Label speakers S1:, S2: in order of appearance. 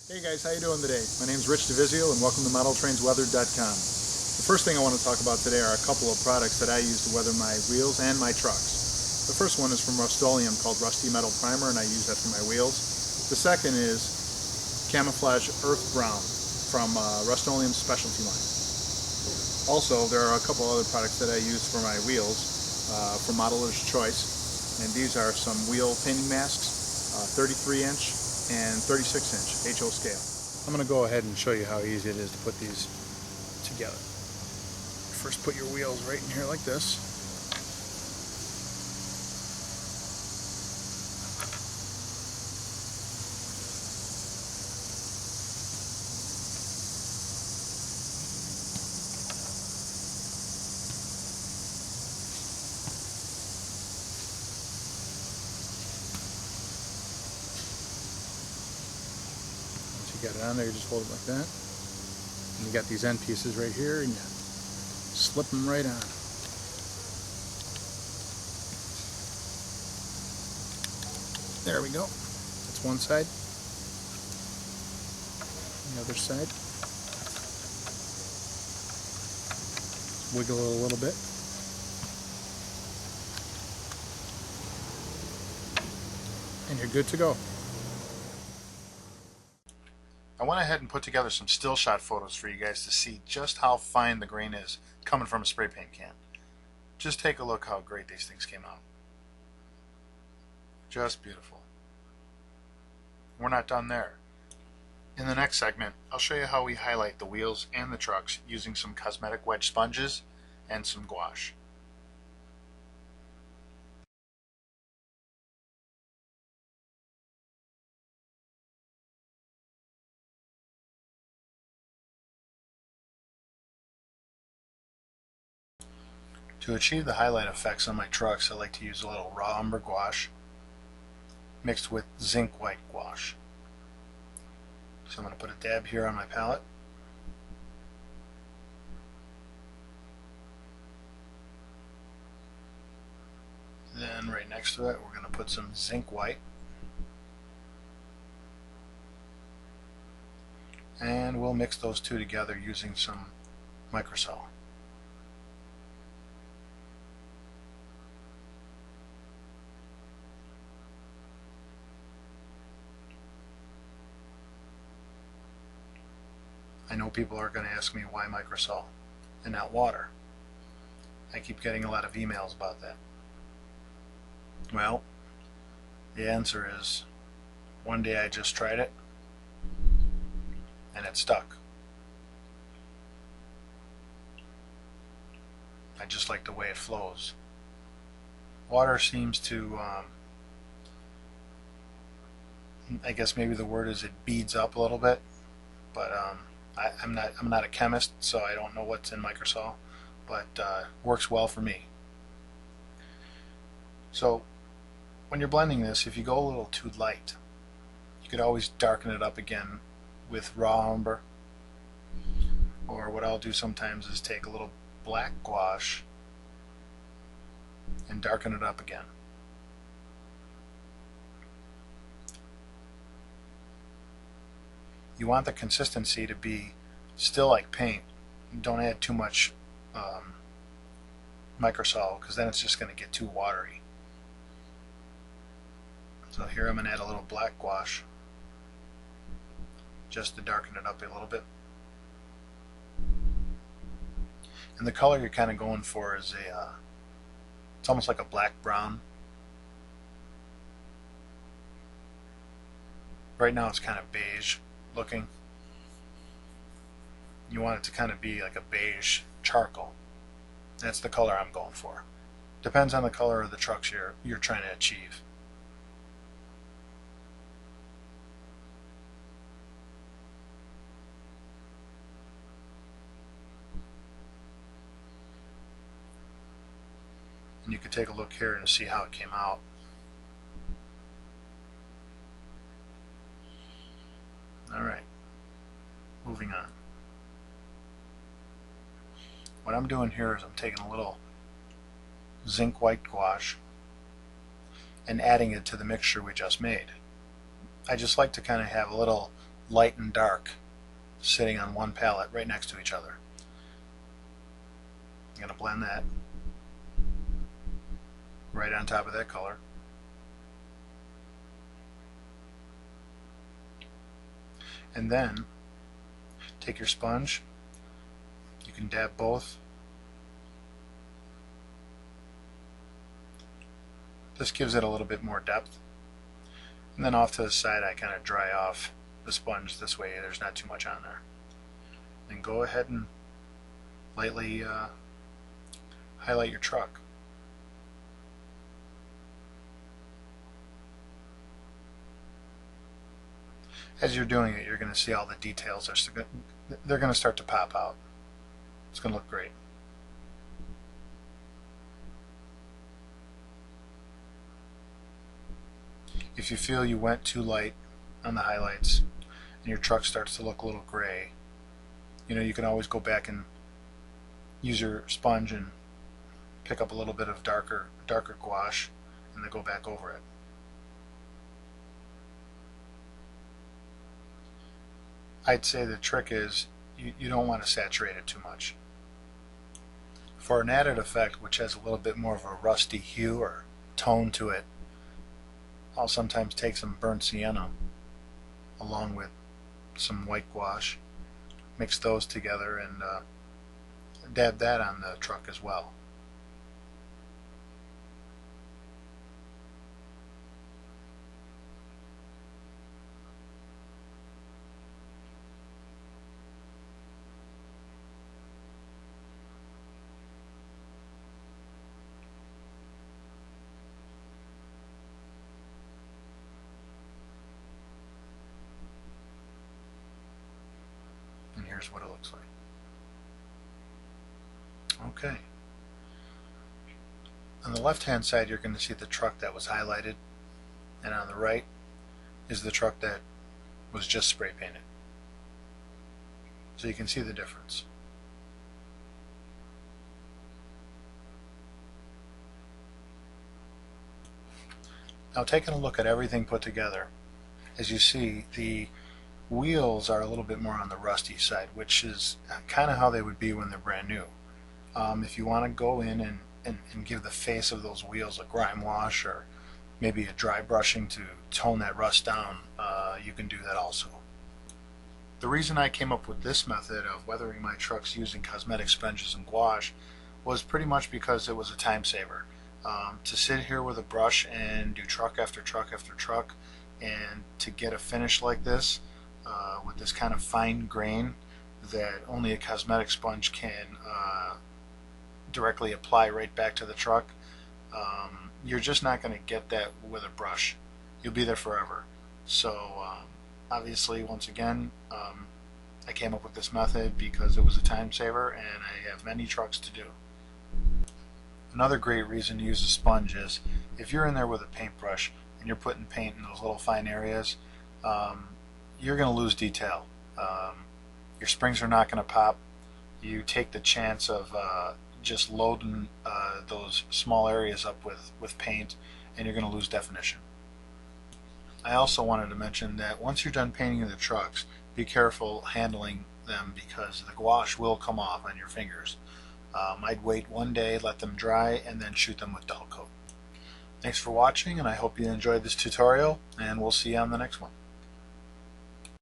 S1: Hey guys, how you doing today? My name's Rich DeVizio and welcome to ModelTrainsWeather.com. The first thing I want to talk about today are a couple of products that I use to weather my wheels and my trucks. The first one is from Rust-Oleum called Rusty Metal Primer, and I use that for my wheels. The second is Camouflage Earth Brown from Rust-Oleum's specialty line. Also, there are a couple other products that I use for my wheels from Modeler's Choice, and these are some wheel painting masks, 33-inch and 36-inch HO scale. I'm going to go ahead and show you how easy it is to put these together. First, put your wheels right in here like this. You got it on there, you just hold it like that. And you got these end pieces right here, and you slip them right on. There we go. That's one side. The other side. Wiggle it a little bit. And you're good to go. I went ahead and put together some still shot photos for you guys to see just how fine the grain is coming from a spray paint can. Just take a look how great these things came out. Just beautiful. We're not done there. In the next segment, I'll show you how we highlight the wheels and the trucks using some cosmetic wedge sponges and some gouache. To achieve the highlight effects on my trucks, I like to use a little raw umber gouache mixed with zinc white gouache. So I'm going to put a dab here on my palette. Then right next to it, we're going to put some zinc white. And we'll mix those two together using some microsol. I know people are going to ask me why microsol and not water. I keep getting a lot of emails about that. Well, the answer is one day I just tried it and it stuck. I just like the way it flows. Water seems to, I guess maybe the word is it beads up a little bit, but I'm not a chemist, so I don't know what's in microsol, but works well for me. So when you're blending this, if you go a little too light, you could always darken it up again with raw umber, or what I'll do sometimes is take a little black gouache and darken it up again. You want the consistency to be still like paint. Don't add too much microsol, because then it's just going to get too watery. So here I'm going to add a little black gouache just to darken it up a little bit. And the color you're kind of going for is it's almost like a black brown. Right now it's kind of beige looking. You want it to kind of be like a beige charcoal. That's the color I'm going for. Depends on the color of the trucks you're trying to achieve. And you can take a look here and see how it came out. Alright, moving on. What I'm doing here is I'm taking a little zinc white gouache and adding it to the mixture we just made. I just like to kind of have a little light and dark sitting on one palette right next to each other. I'm going to blend that right on top of that color. And then take your sponge, you can dab both. This gives it a little bit more depth. And then off to the side I kind of dry off the sponge this way there's not too much on there. Then go ahead and lightly highlight your truck. As you're doing it, you're going to see all the details. They're going to start to pop out. It's going to look great. If you feel you went too light on the highlights and your truck starts to look a little gray, you can always go back and use your sponge and pick up a little bit of darker gouache and then go back over it. I'd say the trick is you don't want to saturate it too much. For an added effect which has a little bit more of a rusty hue or tone to it, I'll sometimes take some burnt sienna along with some white gouache, mix those together and dab that on the truck as well. Here's what it looks like. Okay. On the left hand side you're going to see the truck that was highlighted, and on the right is the truck that was just spray painted. So you can see the difference. Now taking a look at everything put together, as you see the wheels are a little bit more on the rusty side, which is kind of how they would be when they're brand new. If you want to go in and give the face of those wheels a grime wash or maybe a dry brushing to tone that rust down, you can do that also. The reason I came up with this method of weathering my trucks using cosmetic sponges and gouache was pretty much because it was a time saver. To sit here with a brush and do truck after truck after truck and to get a finish like this with this kind of fine grain that only a cosmetic sponge can directly apply right back to the truck, you're just not going to get that with a brush. You'll be there forever. So obviously, once again, I came up with this method because it was a time saver and I have many trucks to do. Another great reason to use a sponge is if you're in there with a paintbrush and you're putting paint in those little fine areas, you're going to lose detail. Your springs are not going to pop. You take the chance of just loading those small areas up with paint, and you're going to lose definition. I also wanted to mention that once you're done painting the trucks, be careful handling them because the gouache will come off on your fingers. I'd wait one day, let them dry, and then shoot them with dull coat. Thanks for watching, and I hope you enjoyed this tutorial, and we'll see you on the next one.